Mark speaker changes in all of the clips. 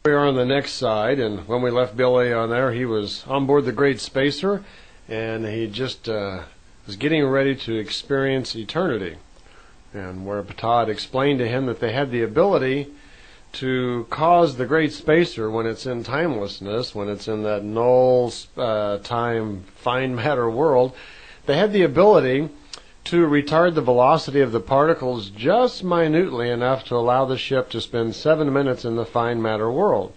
Speaker 1: We are on the next side, and when we left Billy on there, he was on board the Great Spacer, and he just was getting ready to experience eternity. And where Ptah had explained to him that they had the ability to cause the Great Spacer, when it's in timelessness, when it's in that null time fine matter world, they had the ability to retard the velocity of the particles just minutely enough to allow the ship to spend 7 minutes in the fine matter world.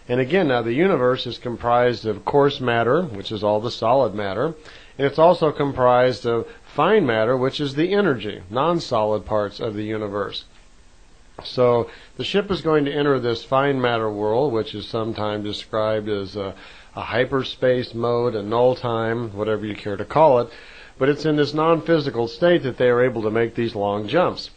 Speaker 1: And again, now the universe is comprised of coarse matter, which is all the solid matter, and it's also comprised of fine matter, which is the energy, non-solid parts of the universe. So the ship is going to enter this fine matter world, which is sometimes described as a hyperspace mode, a null time, whatever you care to call it. But it's in this non-physical state that they are able to make these long jumps.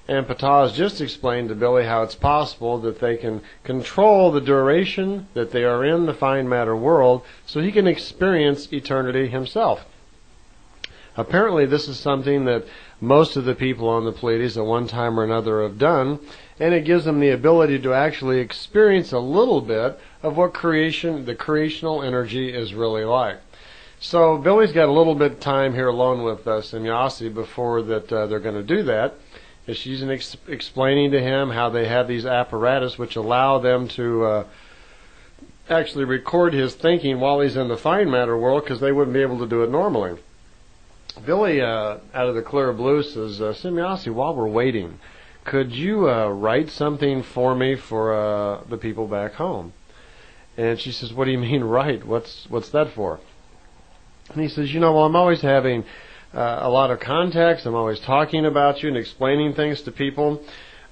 Speaker 1: And Ptah has just explained to Billy how it's possible that they can control the duration that they are in the fine matter world so he can experience eternity himself. Apparently this is something that most of the people on the Pleiades at one time or another have done, and it gives them the ability to actually experience a little bit of what the creational energy is really like. So Billy's got a little bit of time here alone with Semjase before that they're going to do that. And she's explaining to him how they have these apparatus which allow them to actually record his thinking while he's in the fine matter world, because they wouldn't be able to do it normally. Billy, out of the clear blue, says, Semjase, while we're waiting, could you write something for me for the people back home? And she says, what do you mean write? What's that for? And he says, well, I'm always having a lot of contacts. I'm always talking about you and explaining things to people.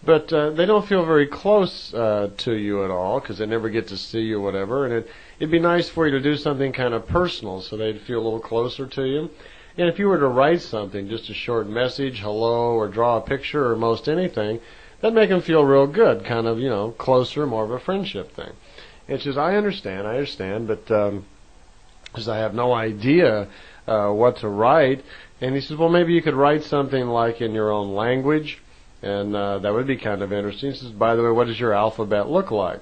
Speaker 1: But they don't feel very close to you at all because they never get to see you or whatever. And it'd be nice for you to do something kind of personal so they'd feel a little closer to you. And if you were to write something, just a short message, hello, or draw a picture or most anything, that'd make them feel real good, kind of, closer, more of a friendship thing. And she says, I understand, but because I have no idea what to write. And he says, well, maybe you could write something like in your own language, and that would be kind of interesting. He says, by the way, what does your alphabet look like?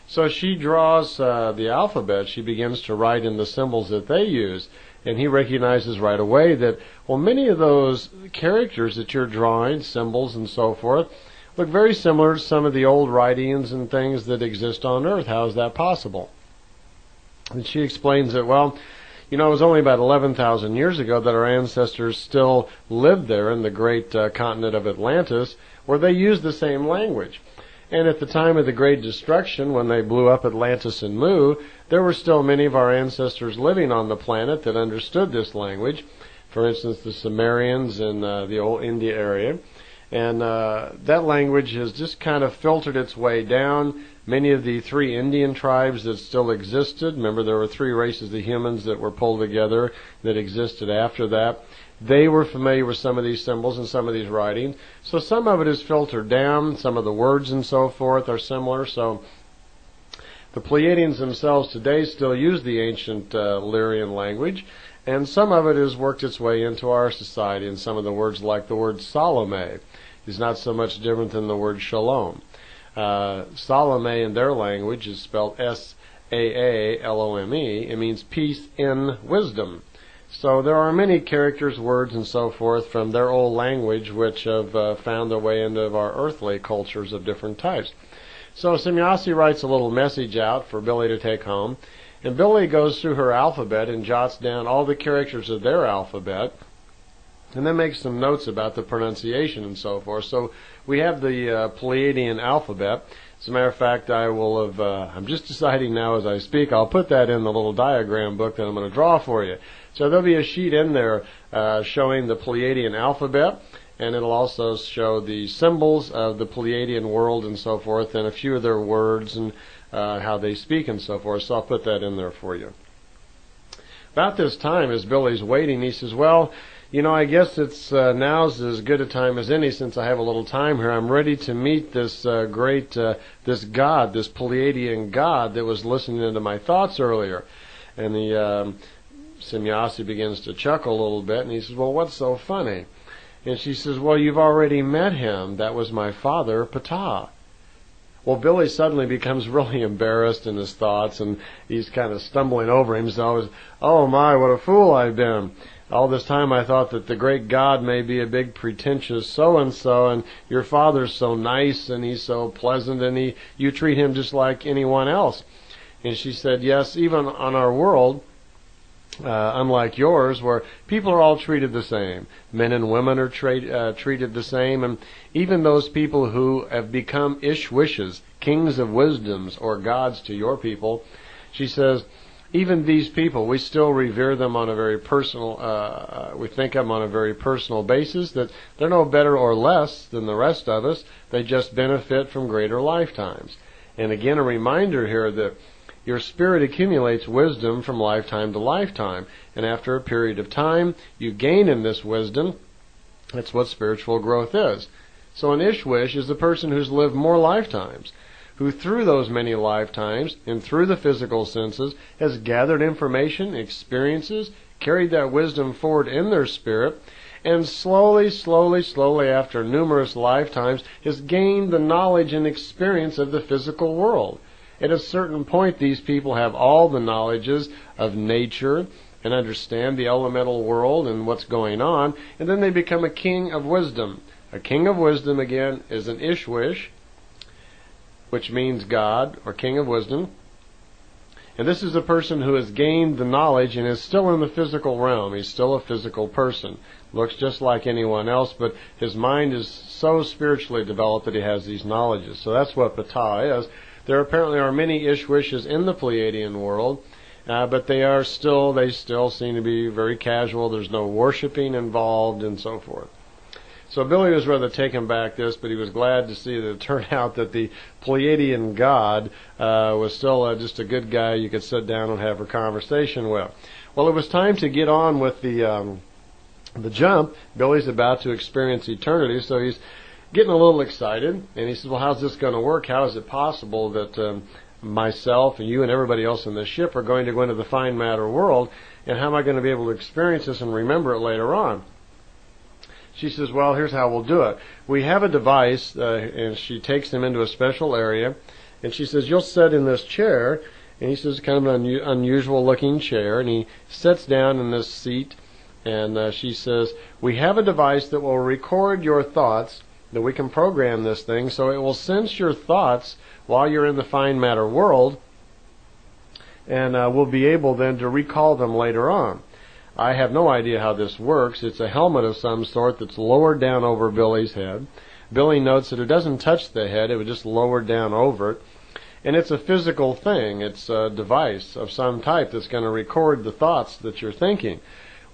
Speaker 1: So she draws the alphabet. She begins to write in the symbols that they use, and he recognizes right away that, well, many of those characters that you're drawing, symbols and so forth, look very similar to some of the old writings and things that exist on Earth. How is that possible? And she explains that, well, it was only about 11,000 years ago that our ancestors still lived there in the great continent of Atlantis, where they used the same language. And at the time of the Great Destruction, when they blew up Atlantis and Mu, there were still many of our ancestors living on the planet that understood this language. For instance, the Sumerians in the old India area. And that language has just kind of filtered its way down. Many of the 3 Indian tribes that still existed, remember there were 3 races of humans that were pulled together that existed after that. They were familiar with some of these symbols and some of these writings. So some of it is filtered down. Some of the words and so forth are similar. So the Pleiadians themselves today still use the ancient Lyrian language. And some of it has worked its way into our society. And some of the words, like the word Salome, is not so much different than the word Shalom. Salome in their language is spelled S-A-A-L-O-M-E. It means peace in wisdom. So there are many characters, words, and so forth from their old language which have found their way into our earthly cultures of different types. So Semjase writes a little message out for Billy to take home, and Billy goes through her alphabet and jots down all the characters of their alphabet, and then makes some notes about the pronunciation and so forth. So we have the Pleiadian alphabet. As a matter of fact, I'm just deciding now as I speak, I'll put that in the little diagram book that I'm going to draw for you. So there'll be a sheet in there showing the Pleiadian alphabet, and it'll also show the symbols of the Pleiadian world and so forth, and a few of their words and how they speak and so forth. So I'll put that in there for you. About this time, as Billy's waiting, he says, well, I guess it's now's as good a time as any since I have a little time here. I'm ready to meet this this God, this Pleiadian God that was listening to my thoughts earlier. And the Semjase begins to chuckle a little bit, and he says, well, what's so funny? And she says, well, you've already met him. That was my father, Ptah. Well, Billy suddenly becomes really embarrassed in his thoughts, and he's kind of stumbling over himself. Oh my, what a fool I've been. All this time I thought that the great God may be a big pretentious so-and-so, and your father's so nice, and he's so pleasant, and you treat him just like anyone else. And she said, yes, even on our world, unlike yours, where people are all treated the same. Men and women are treated the same, and even those people who have become ishwishes, kings of wisdoms, or gods to your people, she says, even these people, we still revere them on a very personal, we think of them on a very personal basis, that they're no better or less than the rest of us. They just benefit from greater lifetimes. And again, a reminder here that your spirit accumulates wisdom from lifetime to lifetime, and after a period of time, you gain in this wisdom. That's what spiritual growth is. So an Ishwish is the person who's lived more lifetimes, who through those many lifetimes, and through the physical senses, has gathered information, experiences, carried that wisdom forward in their spirit, and slowly, after numerous lifetimes, has gained the knowledge and experience of the physical world. At a certain point, these people have all the knowledges of nature and understand the elemental world and what's going on, and then they become a king of wisdom. A king of wisdom, again, is an Ishwish, which means God, or king of wisdom. And this is a person who has gained the knowledge and is still in the physical realm. He's still a physical person. Looks just like anyone else, but his mind is so spiritually developed that he has these knowledges. So that's what Ptah is. There apparently are many Ishwishes in the Pleiadian world, but they still seem to be very casual. There's no worshiping involved and so forth. So Billy was rather taken back this, but he was glad to see that it turned out that the Pleiadian god was still just a good guy you could sit down and have a conversation with. Well, it was time to get on with the jump. Billy's about to experience eternity, so he's getting a little excited, and he says, well, how's this going to work? How is it possible that myself and you and everybody else in this ship are going to go into the fine matter world, and how am I going to be able to experience this and remember it later on? She says, well, here's how we'll do it. We have a device, and she takes him into a special area, and she says, you'll sit in this chair, and he says, kind of an unusual looking chair, and he sits down in this seat, and she says, we have a device that will record your thoughts, that we can program this thing so it will sense your thoughts while you're in the fine matter world, and we'll be able then to recall them later on. I have no idea how this works. It's a helmet of some sort that's lowered down over Billy's head. Billy notes that it doesn't touch the head, it would just lower down over it. And it's a physical thing. It's a device of some type that's going to record the thoughts that you're thinking.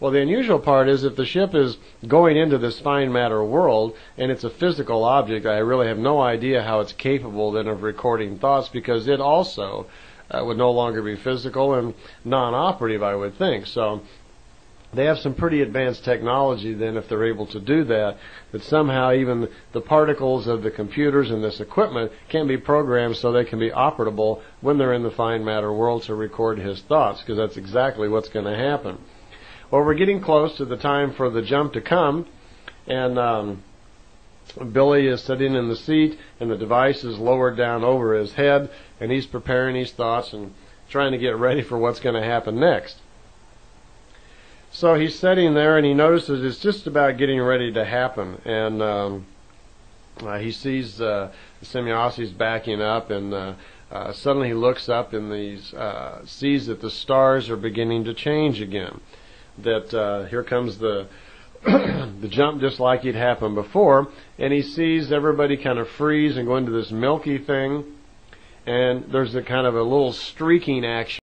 Speaker 1: Well, the unusual part is if the ship is going into this fine matter world and it's a physical object, I really have no idea how it's capable then of recording thoughts, because it also would no longer be physical and non-operative, I would think. So they have some pretty advanced technology then if they're able to do that, that somehow even the particles of the computers and this equipment can be programmed so they can be operable when they're in the fine matter world to record his thoughts, because that's exactly what's going to happen. Well, we're getting close to the time for the jump to come, and Billy is sitting in the seat, and the device is lowered down over his head, and he's preparing his thoughts and trying to get ready for what's going to happen next. So he's sitting there, and he notices it's just about getting ready to happen, and he sees the Semyasis backing up, and suddenly he looks up and sees that the stars are beginning to change again. That here comes the the jump just like it happened before, and he sees everybody kind of freeze and go into this milky thing, and there's a kind of a little streaking action